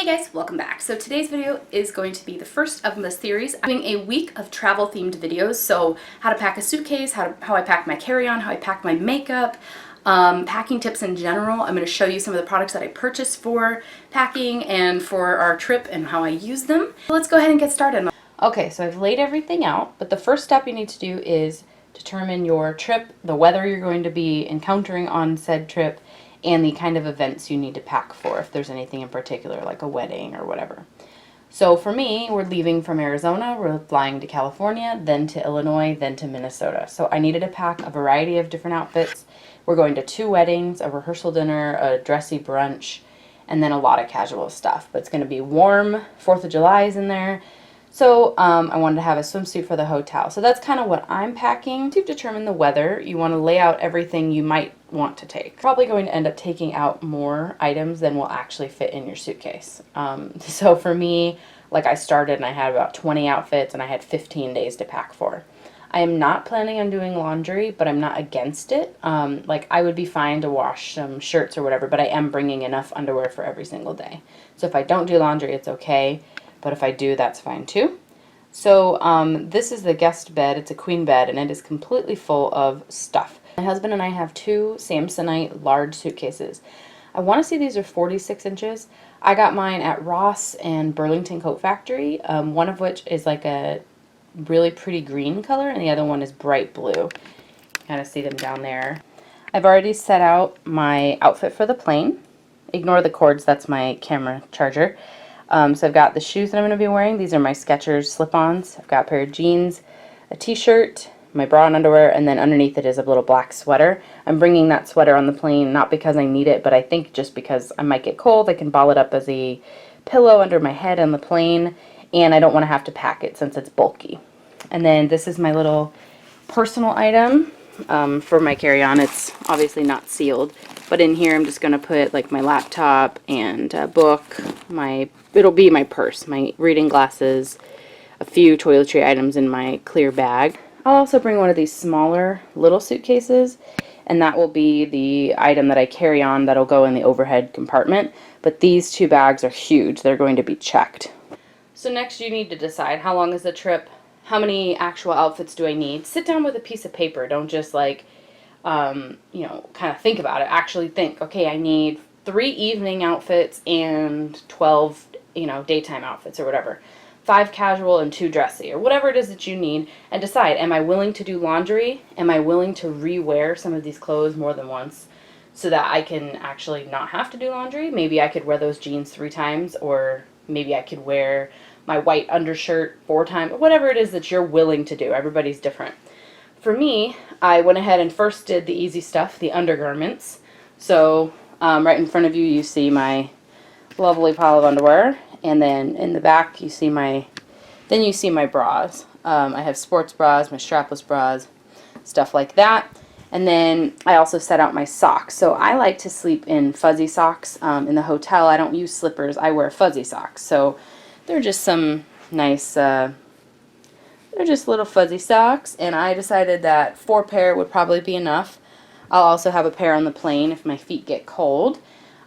guys, welcome back. So today's video is going to be the first of this series. I'm doing a week of travel themed videos, so how to pack a suitcase, how I pack my carry-on, how I pack my makeup, packing tips in general. I'm going to show you some of the products that I purchased for packing and for our trip and how I use them. Let's go ahead and get started. Okay, so I've laid everything out, but the first step you need to do is determine your trip, the weather you're going to be encountering on said trip, and the kind of events you need to pack for, if there's anything in particular, like a wedding or whatever. So for me, we're leaving from Arizona, we're flying to California, then to Illinois, then to Minnesota. So I needed to pack a variety of different outfits. We're going to 2 weddings, a rehearsal dinner, a dressy brunch, and then a lot of casual stuff. But it's going to be warm, 4th of July is in there. So I wanted to have a swimsuit for the hotel. So that's kind of what I'm packing. To determine the weather, you want to lay out everything you might want to take. Probably going to end up taking out more items than will actually fit in your suitcase. So for me, like I started and I had about 20 outfits and I had 15 days to pack for. I am not planning on doing laundry, but I'm not against it. Like I would be fine to wash some shirts or whatever, but I am bringing enough underwear for every single day. So if I don't do laundry, it's okay. But if I do, that's fine too. So this is the guest bed. It's a queen bed, and it is completely full of stuff. My husband and I have 2 Samsonite large suitcases. I want to say these are 46 inches. I got mine at Ross and Burlington Coat Factory, one of which is like a really pretty green color, and the other one is bright blue. You kind of see them down there. I've already set out my outfit for the plane. Ignore the cords, that's my camera charger. So I've got the shoes that I'm going to be wearing. These are my Skechers slip-ons. I've got a pair of jeans, a t-shirt, my bra and underwear, and then underneath it is a little black sweater. I'm bringing that sweater on the plane, not because I need it, but I think just because I might get cold. I can ball it up as a pillow under my head on the plane, and I don't want to have to pack it since it's bulky. And then this is my little personal item for my carry-on. It's obviously not sealed, but in here I'm just going to put like my laptop and a book, it'll be my purse, my reading glasses, a few toiletry items in my clear bag. I'll also bring one of these smaller little suitcases, and that will be the item that I carry on that'll go in the overhead compartment. But these 2 bags are huge. They're going to be checked. So next you need to decide how long is the trip, how many actual outfits do I need. Sit down with a piece of paper. Don't just like, you know, kind of think about it. Actually think, okay, I need 3 evening outfits and 12, you know, daytime outfits or whatever. 5 casual and 2 dressy, or whatever it is that you need, and decide, am I willing to do laundry? Am I willing to re-wear some of these clothes more than once so that I can actually not have to do laundry? Maybe I could wear those jeans 3 times, or maybe I could wear my white undershirt 4 times, whatever it is that you're willing to do. Everybody's different. For me, I went ahead and first did the easy stuff, the undergarments. So right in front of you, you see my lovely pile of underwear. And then in the back, you see my bras. I have sports bras, my strapless bras, stuff like that. And then I also set out my socks. So I like to sleep in fuzzy socks. In the hotel, I don't use slippers. I wear fuzzy socks. So they're just some nice, they're just little fuzzy socks. And I decided that 4 pair would probably be enough. I'll also have a pair on the plane if my feet get cold.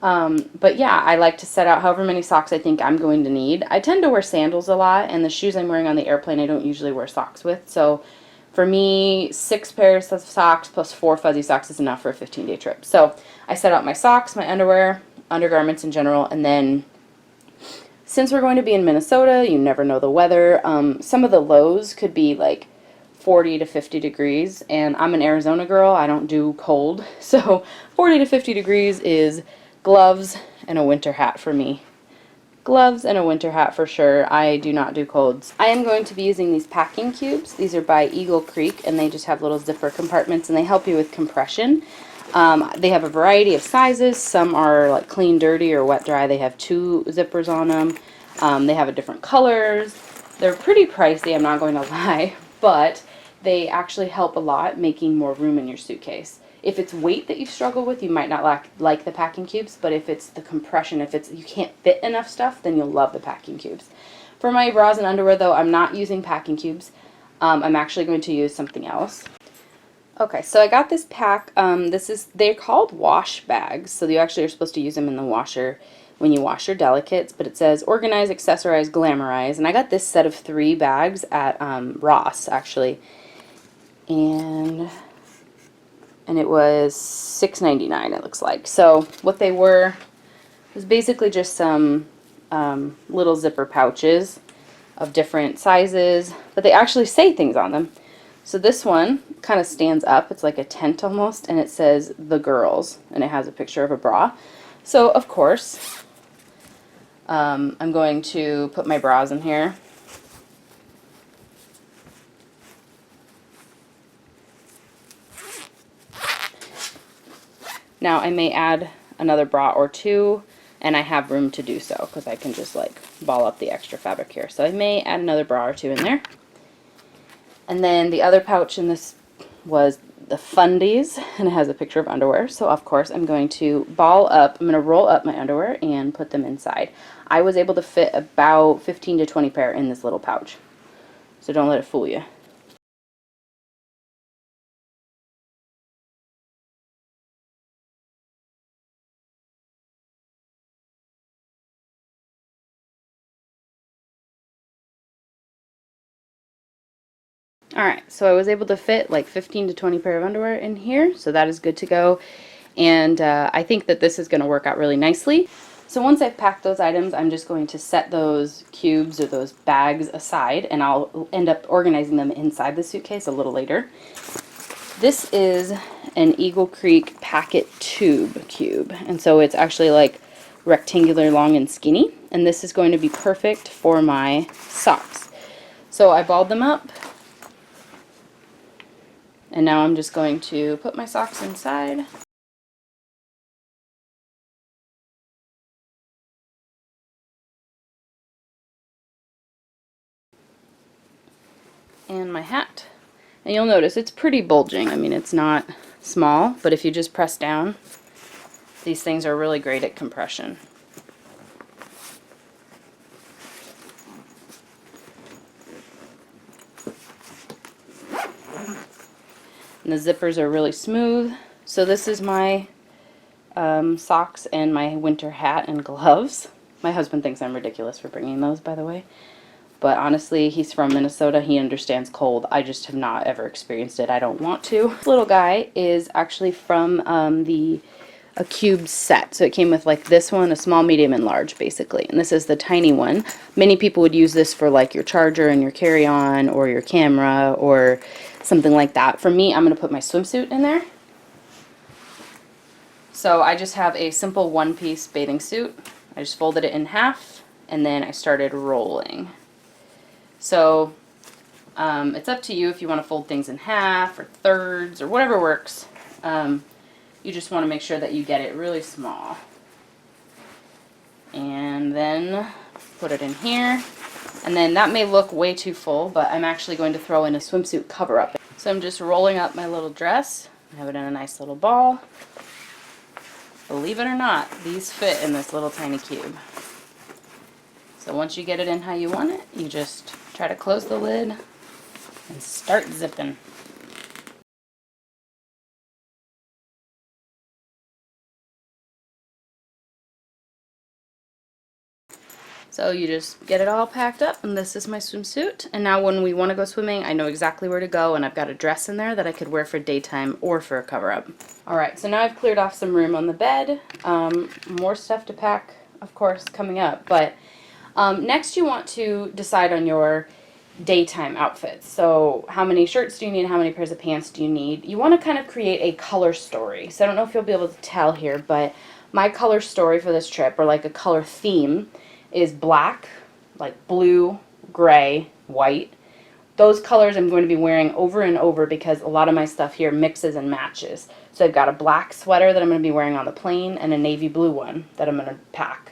But yeah, I like to set out however many socks I think I'm going to need. I tend to wear sandals a lot, and the shoes I'm wearing on the airplane I don't usually wear socks with. So for me, 6 pairs of socks plus 4 fuzzy socks is enough for a 15-day trip. So I set out my socks, my underwear, undergarments in general, and then since we're going to be in Minnesota, you never know the weather. Some of the lows could be like 40 to 50 degrees, and I'm an Arizona girl. I don't do cold. So 40 to 50 degrees is gloves and a winter hat for me. Gloves and a winter hat for sure. I do not do colds. I am going to be using these packing cubes. These are by Eagle Creek, and they just have little zipper compartments, and they help you with compression. They have a variety of sizes. Some are like clean, dirty, or wet, dry. They have 2 zippers on them. They have different colors. They're pretty pricey, I'm not going to lie, but they actually help a lot making more room in your suitcase. If it's weight that you struggle with, you might not like the packing cubes, but if it's the compression, if you can't fit enough stuff, then you'll love the packing cubes. For my bras and underwear, though, I'm not using packing cubes. I'm actually going to use something else. Okay, so I got this pack. They're called wash bags, so you actually are supposed to use them in the washer. when you wash your delicates, but it says organize, accessorize, glamorize. And I got this set of 3 bags at Ross, actually. And it was $6.99, it looks like. So what they were was basically just some little zipper pouches of different sizes, but they actually say things on them. So this one kind of stands up. It's like a tent almost, and it says "The Girls," and it has a picture of a bra. So of course, I'm going to put my bras in here. Now I may add another bra or 2, and I have room to do so because I can just like ball up the extra fabric here. So I may add another bra or 2 in there. And then the other pouch in this was the Fundies, and it has a picture of underwear. So of course I'm going to I'm going to roll up my underwear and put them inside. I was able to fit about 15 to 20 pair in this little pouch. So don't let it fool you. Alright, so I was able to fit like 15 to 20 pair of underwear in here, so that is good to go. And I think that this is going to work out really nicely. So once I've packed those items, I'm just going to set those cubes or those bags aside, and I'll end up organizing them inside the suitcase a little later. This is an Eagle Creek Packet Tube cube, and so it's actually like rectangular, long, and skinny, and this is going to be perfect for my socks. So I balled them up. And now I'm just going to put my socks inside. And my hat. And you'll notice it's pretty bulging. I mean, it's not small, but if you just press down, these things are really great at compression. And the zippers are really smooth. So this is my socks and my winter hat and gloves. My husband thinks I'm ridiculous for bringing those, by the way. But honestly, he's from Minnesota. He understands cold. I just have not ever experienced it. I don't want to. This little guy is actually from a cube set. So it came with like this one, a small, medium, and large, basically. And this is the tiny one. Many people would use this for like your charger and your carry-on or your camera or something like that. For me, I'm going to put my swimsuit in there. So I just have a simple one-piece bathing suit. I just folded it in half, and then I started rolling. So it's up to you if you want to fold things in half or thirds or whatever works. You just want to make sure that you get it really small. And then put it in here. And then that may look way too full, but I'm actually going to throw in a swimsuit cover-up. So I'm just rolling up my little dress. I have it in a nice little ball. Believe it or not, these fit in this little tiny cube. So once you get it in how you want it, you just try to close the lid and start zipping. So you just get it all packed up, and this is my swimsuit. And now when we want to go swimming, I know exactly where to go, and I've got a dress in there that I could wear for daytime or for a cover-up. Alright, so now I've cleared off some room on the bed. More stuff to pack, of course, coming up. But next you want to decide on your daytime outfits. So how many shirts do you need? How many pairs of pants do you need? You want to kind of create a color story. So I don't know if you'll be able to tell here, but my color story for this trip, or like a color theme, is black, like blue, gray, white. Those colors I'm going to be wearing over and over because a lot of my stuff here mixes and matches. So I've got a black sweater that I'm going to be wearing on the plane and a navy blue one that I'm going to pack.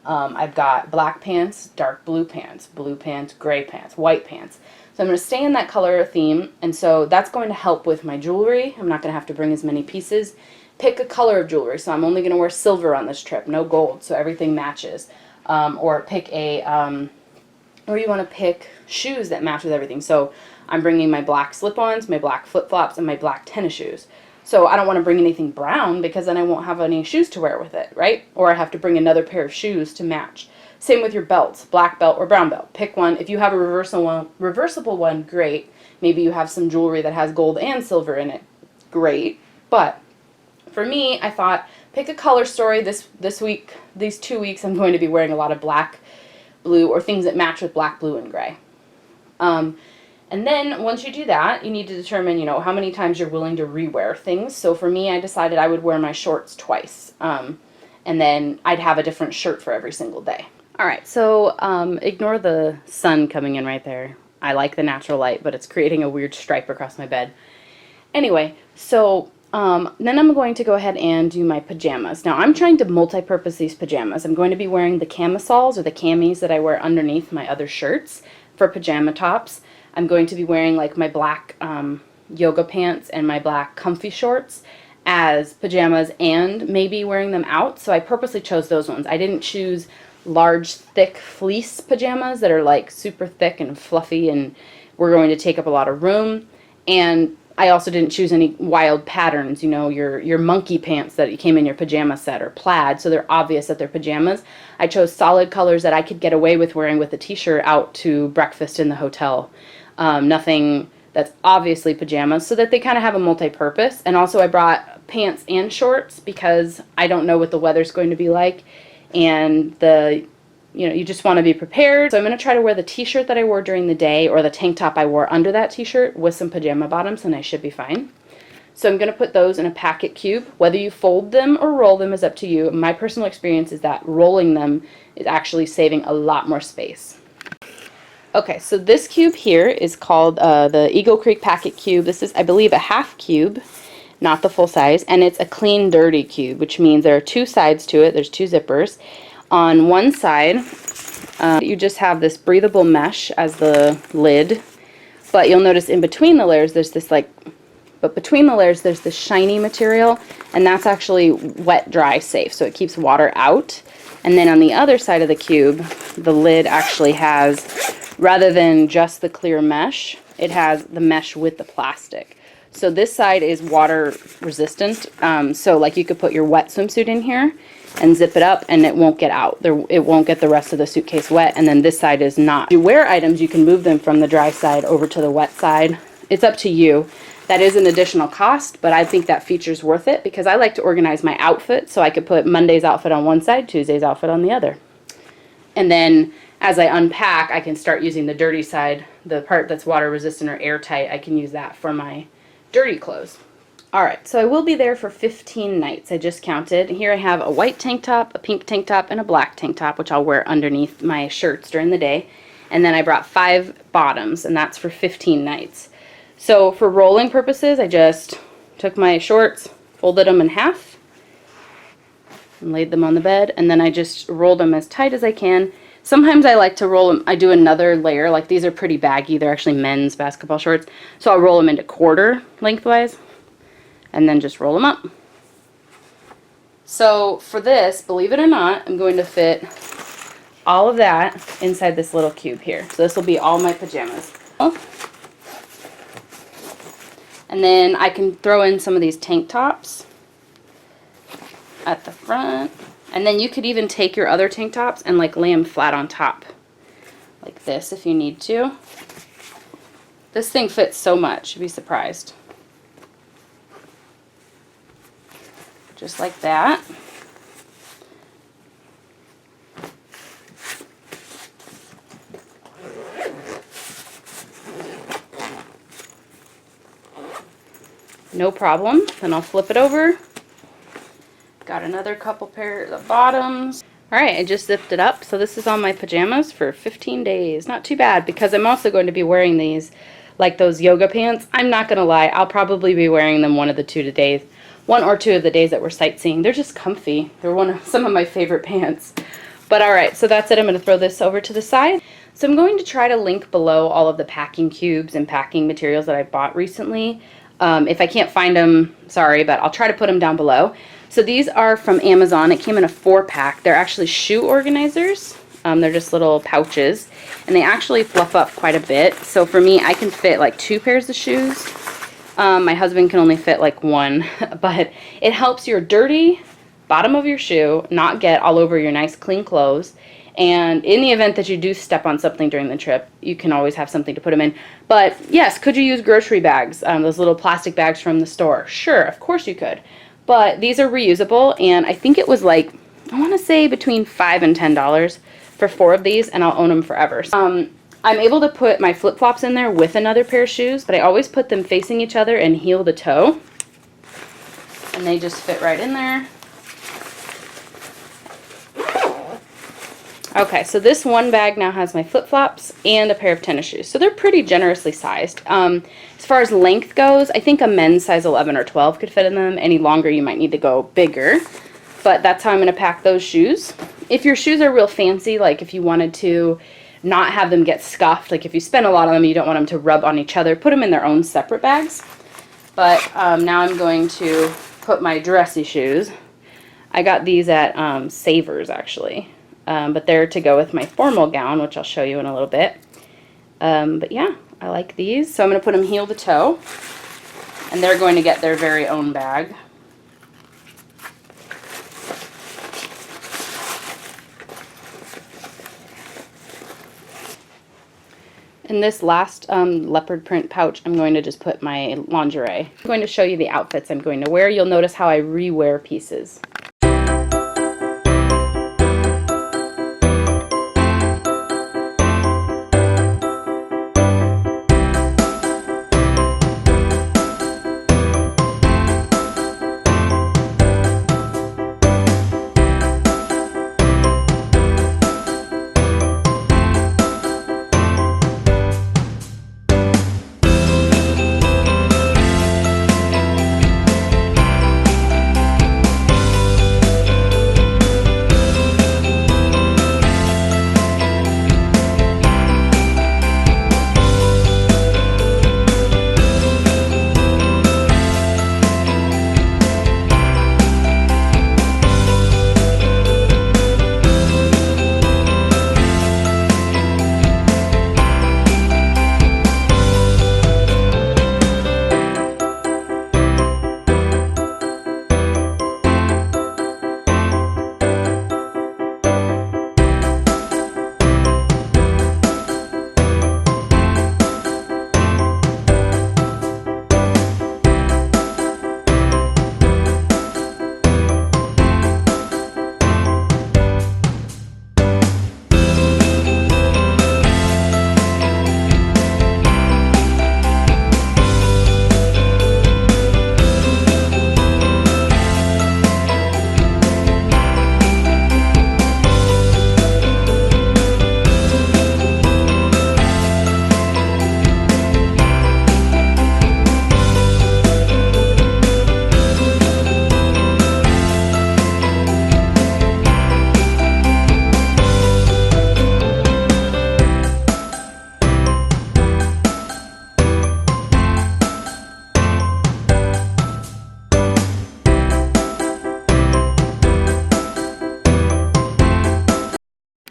I've got black pants, dark blue pants, gray pants, white pants. So I'm going to stay in that color theme, and so that's going to help with my jewelry. I'm not going to have to bring as many pieces. Pick a color of jewelry. So I'm only going to wear silver on this trip, no gold, so everything matches. Or pick a, or you want to pick shoes that match with everything. So I'm bringing my black slip-ons, my black flip-flops, and my black tennis shoes. So I don't want to bring anything brown because then I won't have any shoes to wear with it, right? Or I have to bring another pair of shoes to match. Same with your belts, black belt or brown belt. Pick one. If you have a reversible one, great. Maybe you have some jewelry that has gold and silver in it. Great. But for me, I thought, pick a color story. This week, these 2 weeks, I'm going to be wearing a lot of black, blue, or things that match with black, blue, and gray. And then once you do that, you need to determine, how many times you're willing to rewear things. So for me, I decided I would wear my shorts twice. And then I'd have a different shirt for every single day. All right, so ignore the sun coming in right there. I like the natural light, but it's creating a weird stripe across my bed. Anyway, so then I'm going to go ahead and do my pajamas. Now, I'm trying to multi-purpose these pajamas. I'm going to be wearing the camisoles or the camis that I wear underneath my other shirts for pajama tops. I'm going to be wearing like my black yoga pants and my black comfy shorts as pajamas and maybe wearing them out. So I purposely chose those ones. I didn't choose large, thick fleece pajamas that are like super thick and fluffy and we're going to take up a lot of room. And I also didn't choose any wild patterns, your monkey pants that came in your pajama set or plaid, so they're obvious that they're pajamas. I chose solid colors that I could get away with wearing with a t-shirt out to breakfast in the hotel. Nothing that's obviously pajamas, so that they kind of have a multi-purpose. And also I brought pants and shorts because I don't know what the weather's going to be like, and you just want to be prepared. So I'm going to try to wear the t-shirt that I wore during the day or the tank top I wore under that t-shirt with some pajama bottoms, and I should be fine. So I'm going to put those in a packet cube. Whether you fold them or roll them is up to you. My personal experience is that rolling them is actually saving a lot more space. Okay, so this cube here is called the Eagle Creek Packet Cube. This is, I believe, a half cube, not the full size, and it's a clean, dirty cube, which means there are two sides to it. There's two zippers. On one side, you just have this breathable mesh as the lid, but you'll notice in between the layers there's this between the layers there's this shiny material, and that's actually wet dry safe, so it keeps water out. And then on the other side of the cube, the lid actually has, rather than just the clear mesh, it has the mesh with the plastic. So this side is water resistant, so like you could put your wet swimsuit in here and zip it up and it won't get out. It won't get the rest of the suitcase wet, and then this side is not. If you wear items, you can move them from the dry side over to the wet side. It's up to you. That is an additional cost, but I think that feature's worth it because I like to organize my outfit so I could put Monday's outfit on one side, Tuesday's outfit on the other. And then as I unpack, I can start using the dirty side, the part that's water resistant or airtight. I can use that for my dirty clothes. Alright, so I will be there for 15 nights. I just counted. Here I have a white tank top, a pink tank top, and a black tank top, which I'll wear underneath my shirts during the day. And then I brought 5 bottoms, and that's for 15 nights. So for rolling purposes, I just took my shorts, folded them in half, and laid them on the bed, and then I just rolled them as tight as I can. Sometimes I like to roll them, I do another layer, like these are pretty baggy, they're actually men's basketball shorts, so I'll roll them into quarter lengthwise, and then just roll them up. So for this, believe it or not, I'm going to fit all of that inside this little cube here. So this will be all my pajamas. And then I can throw in some of these tank tops at the front. And then you could even take your other tank tops and like lay them flat on top. Like this if you need to. This thing fits so much, you'd be surprised. Just like that. No problem. Then I'll flip it over. Got another couple pairs of bottoms. Alright, I just zipped it up. So this is all my pajamas for 15 days. Not too bad because I'm also going to be wearing these like those yoga pants. I'm not going to lie, I'll probably be wearing them one or two of the days that we're sightseeing. They're just comfy. They're some of my favorite pants. But alright, so that's it. I'm going to throw this over to the side. So I'm going to try to link below all of the packing cubes and packing materials that I bought recently. If I can't find them, sorry, but I'll try to put them down below. So these are from Amazon. It came in a 4-pack. They're actually shoe organizers. They're just little pouches, and they actually fluff up quite a bit. So for me, I can fit like 2 pairs of shoes My husband can only fit like one, but it helps your dirty bottom of your shoe not get all over your nice clean clothes. And in the event that you do step on something during the trip, you can always have something to put them in. But yes, could you use grocery bags, those little plastic bags from the store? Sure, of course you could. But these are reusable, and I think it was like, I want to say between $5 and $10 for 4 of these, and I'll own them forever. I'm able to put my flip-flops in there with another pair of shoes, but I always put them facing each other and heel to toe. And they just fit right in there. Okay, so this one bag now has my flip-flops and a pair of tennis shoes. So they're pretty generously sized. As far as length goes, I think a men's size 11 or 12 could fit in them. Any longer, you might need to go bigger. But that's how I'm going to pack those shoes. If your shoes are real fancy, like if you wanted to not have them get scuffed, like if you spend a lot on them, you don't want them to rub on each other, put them in their own separate bags. But now I'm going to put my dressy shoes. I got these at Savers, actually. But they're to go with my formal gown, which I'll show you in a little bit. But yeah, I like these. So I'm going to put them heel to toe. And they're going to get their very own bag. In this last leopard print pouch, I'm going to just put my lingerie. I'm going to show you the outfits I'm going to wear. You'll notice how I rewear pieces.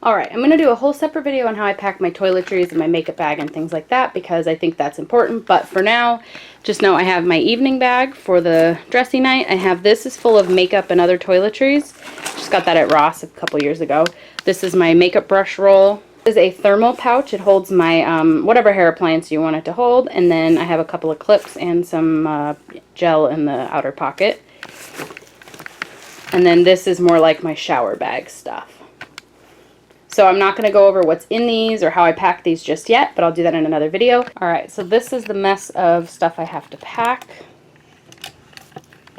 Alright, I'm going to do a whole separate video on how I pack my toiletries and my makeup bag and things like that because I think that's important. But for now, just know I have my evening bag for the dressy night. I have this is full of makeup and other toiletries. Just got that at Ross a couple years ago. This is my makeup brush roll. This is a thermal pouch. It holds my whatever hair appliance you want it to hold. And then I have a couple of clips and some gel in the outer pocket. And then this is more like my shower bag stuff. So I'm not going to go over what's in these or how I pack these just yet, but I'll do that in another video. Alright, so this is the mess of stuff I have to pack.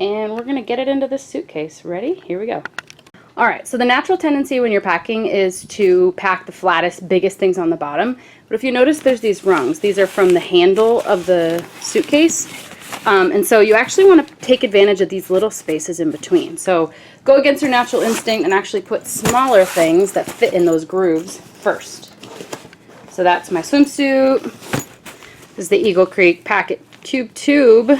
And we're going to get it into this suitcase. Ready? Here we go. Alright, so the natural tendency when you're packing is to pack the flattest, biggest things on the bottom. But if you notice, there's these rungs. These are from the handle of the suitcase. And so you actually want to take advantage of these little spaces in between. So go against your natural instinct and actually put smaller things that fit in those grooves first. So that's my swimsuit. This is the Eagle Creek Packet Cube Tube.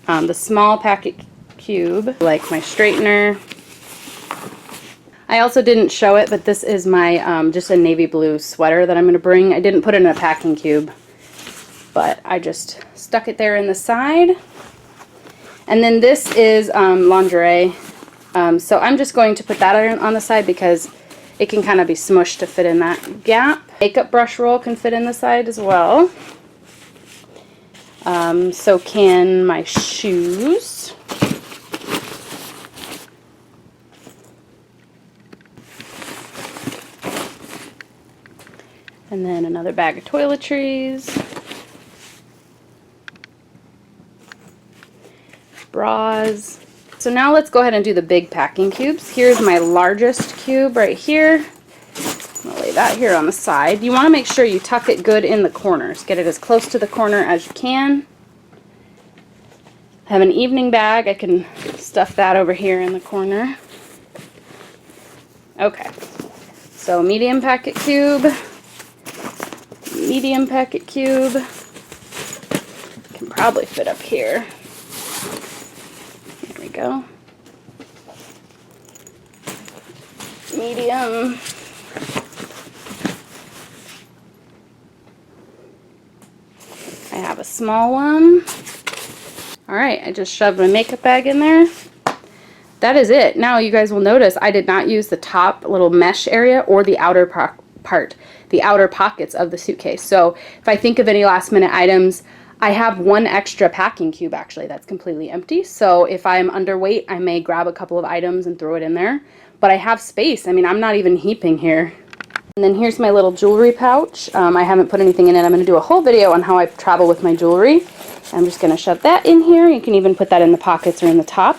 The small packet cube, like my straightener. I also didn't show it, but this is my just a navy blue sweater that I'm going to bring. I didn't put it in a packing cube. but I just stuck it there in the side. And then this is lingerie. So I'm just going to put that on the side because it can kind of be smushed to fit in that gap. Makeup brush roll can fit in the side as well. So can my shoes. And then another bag of toiletries. Bras. So now let's go ahead and do the big packing cubes. Here's my largest cube right here. I'm going to lay that here on the side. You want to make sure you tuck it good in the corners. Get it as close to the corner as you can. I have an evening bag. I can stuff that over here in the corner. Okay. So medium packet cube. Medium packet cube. Can probably fit up here. There we go. Medium. I have a small one. Alright, I just shoved my makeup bag in there. That is it. Now you guys will notice I did not use the top little mesh area or the outer part, the outer pockets of the suitcase. So if I think of any last minute items, I have one extra packing cube actually that's completely empty. So if I'm underweight, I may grab a couple of items and throw it in there. But I have space. I mean, I'm not even heaping here. And then here's my little jewelry pouch. I haven't put anything in it. I'm going to do a whole video on how I travel with my jewelry. I'm just going to shove that in here. You can even put that in the pockets or in the top.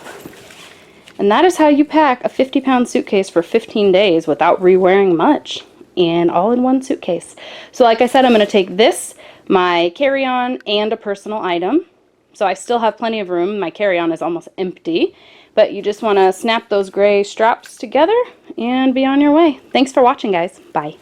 And that is how you pack a 50-pound suitcase for 15 days without re-wearing much. And all in one suitcase. So like I said, I'm going to take this, my carry-on, and a personal item. So I still have plenty of room. My carry-on is almost empty. But you just want to snap those gray straps together and be on your way. Thanks for watching, guys. Bye.